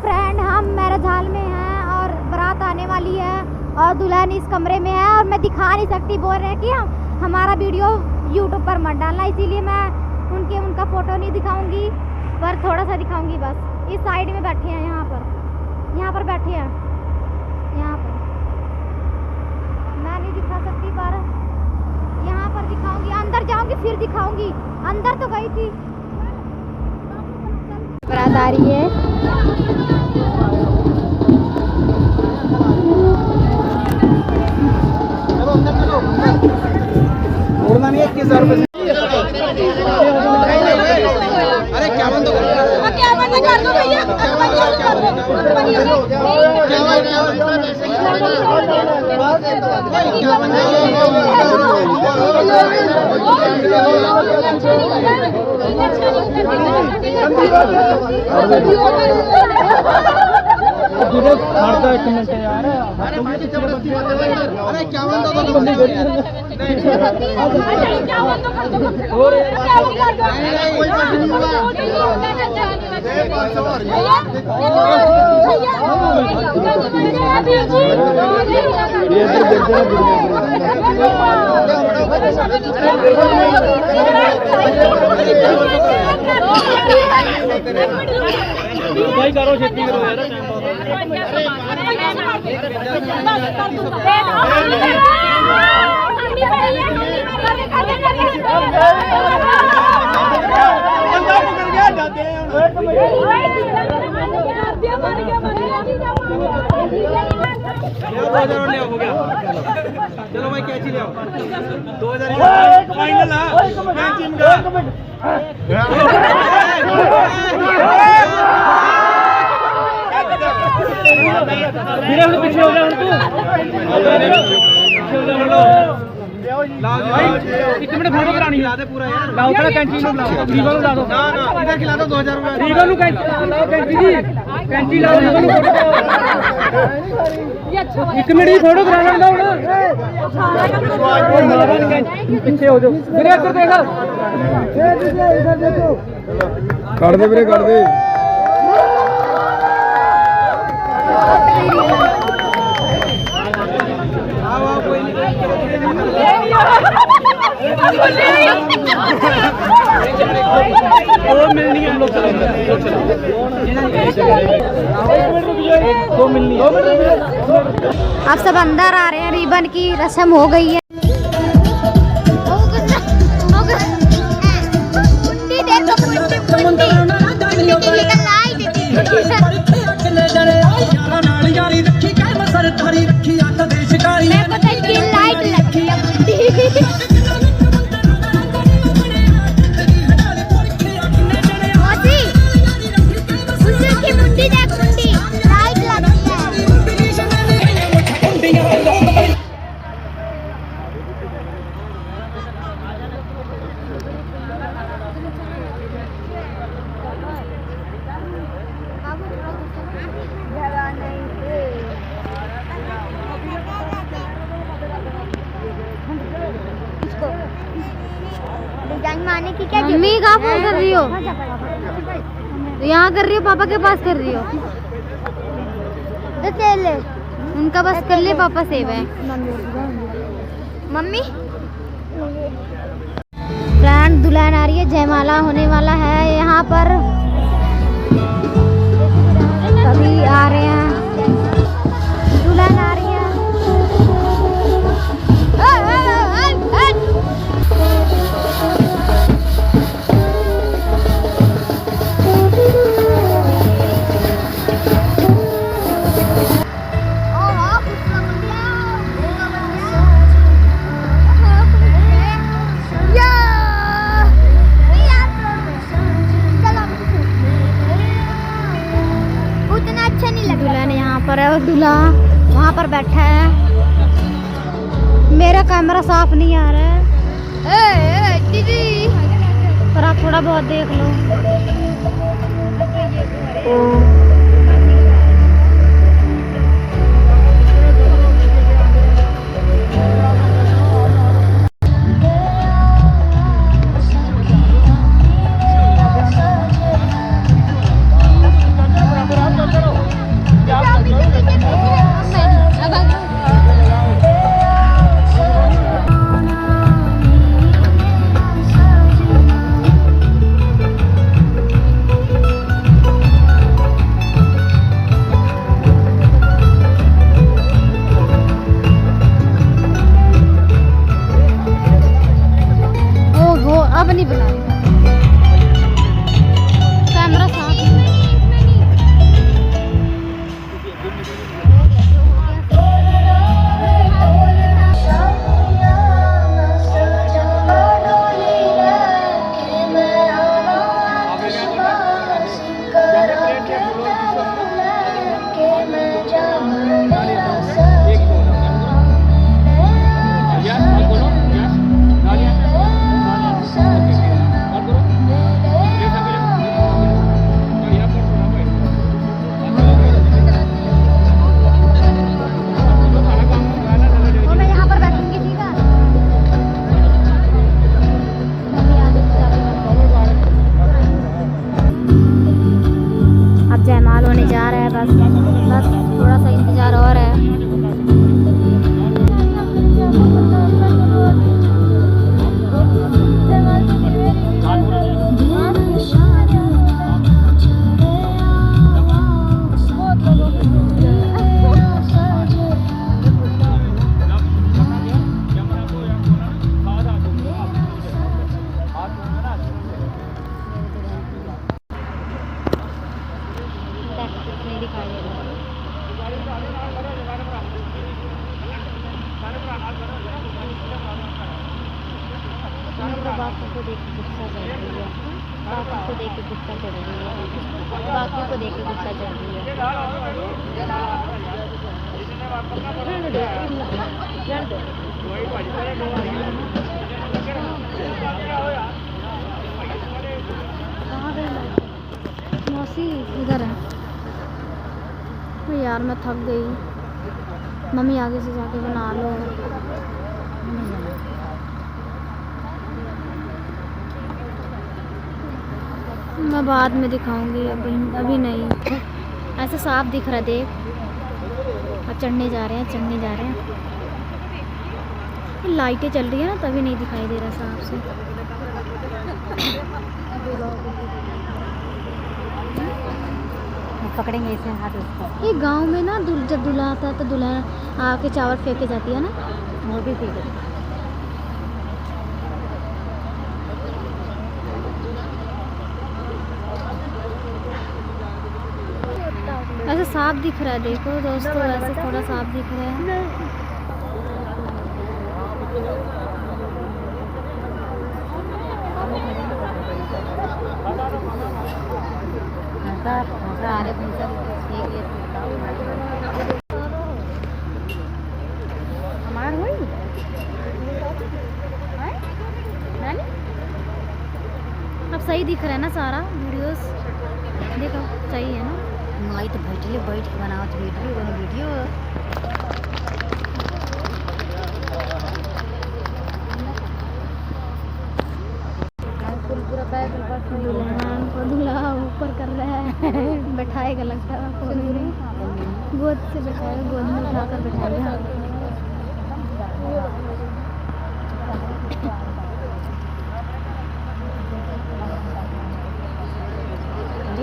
Friend, हम marriage hall में हैं और बारात आने वाली है और दुल्हन इस कमरे में है और मैं दिखा नहीं सकती। बोल रहे हैं कि हमारा वीडियो यूट्यूब पर मत डालना, इसीलिए मैं उनका फ़ोटो नहीं दिखाऊंगी, पर थोड़ा सा दिखाऊंगी बस। इस साइड में बैठे हैं, यहाँ पर बैठे हैं, यहाँ पर मैं नहीं दिखा सकती, पर यहाँ पर दिखाऊंगी। अंदर जाऊंगी फिर दिखाऊंगी। अंदर तो गई थी। बारात आ रही है। उड़ना नहीं है 21,000 रुपये। अरे क्या बंद कर दो भैया। यार अरे क्या भाई करो खेती करो यार। हो गया। चलो भाई कैची ले आओ। 2000 फाइनल पीछे हो जाओ। एक मिनट फोटो करानी है पूरा यार। लाओ थोड़ा कैंची लो, लाओ रीवा लो, ला दो ना इधर खिला दो 2000 रुपए रीवा लो। कैंची जी कैंची लाओ, रीवा लो। एक मिनट ही फोटो कराना लाओ ना। पीछे हो जाओ मेरे इधर देखो। इधर देखो काट दे मेरे, काट दे। मिलनी हम लोग आप सब अंदर आ रहे हैं। रिबन की रस्म हो गई है। माने की क्या मम्मी कहाँ फोन कर रही हो? यहाँ कर रही हो, पापा के पास कर रही हो? तो ले उनका बस कर ले, पापा सेव है। मम्मी फ्रेंड दुल्हन आ रही है, जयमाला होने वाला है यहाँ पर। सभी आ रहे हैं, दुल्हन आ रही है। दुल्हन यहाँ पर है और दूल्हा वहाँ पर बैठा है। मेरा कैमरा साफ नहीं आ रहा है। दीदी पर आप थोड़ा बहुत देख लो। जयमाल होने जा रहा है, बस थोड़ा सा इंतज़ार और है। बाकी को देख के गुस्सा चढ़ रही है, बाकी को देख के गुस्सा चढ़ रही है, बाकी को देख के गुस्सा चढ़ रही है। मौसी इधर है। यार मैं थक गई, मम्मी आगे से जाके बना लो। मैं बाद में दिखाऊंगी, अभी नहीं। ऐसे साफ दिख रहा है, देख। अब चढ़ने जा रहे हैं। लाइटें चल रही है ना, तभी नहीं दिखाई दे रहा साफ से। पकड़ेंगे इसे हाथ उसको। ये गांव में ना जब दूल्हा आता है तो दुल्हन आके चावल फेंके जाती है ना, वो भी फेंके। ऐसे साफ दिख रहा है, देखो दोस्तों, ऐसे थोड़ा साफ दिख रहा है। अब सही दिख रहा है ना सारा वीडियोस, देखो सही है ना। माई तो बैठ के बनाओ वीडियो। दुल्हन को दूल्हा ऊपर कर रहा है, बैठाएगा लगता है, गोद से बैठाएगा, गोद में उठाकर बैठाएगा।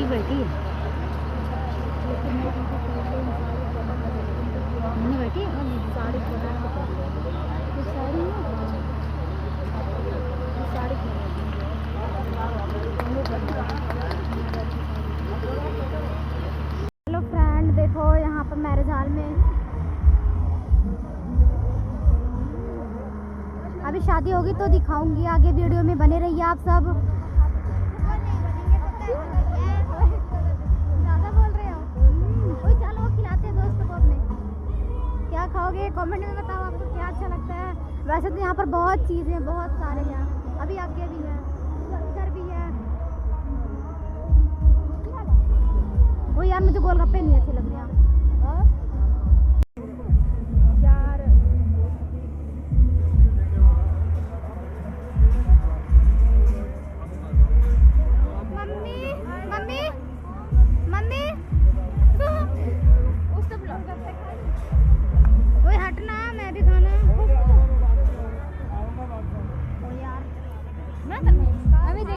बैठी हेलो फ्रेंड, देखो यहाँ पर मैरिज हॉल में अभी शादी होगी तो दिखाऊंगी, आगे वीडियो में बने रहिए आप सब। ज़्यादा बोल रहे हो? चलो खिलाते हैं दोस्तों को अपने। क्या खाओगे कमेंट में बताओ, आपको क्या अच्छा लगता है। वैसे तो यहाँ पर बहुत चीज़ें, बहुत सारे हैं, अभी आगे भी है, इधर भी है। वो यार मुझे गोलगप्पे नहीं अच्छे लग रहे हैं।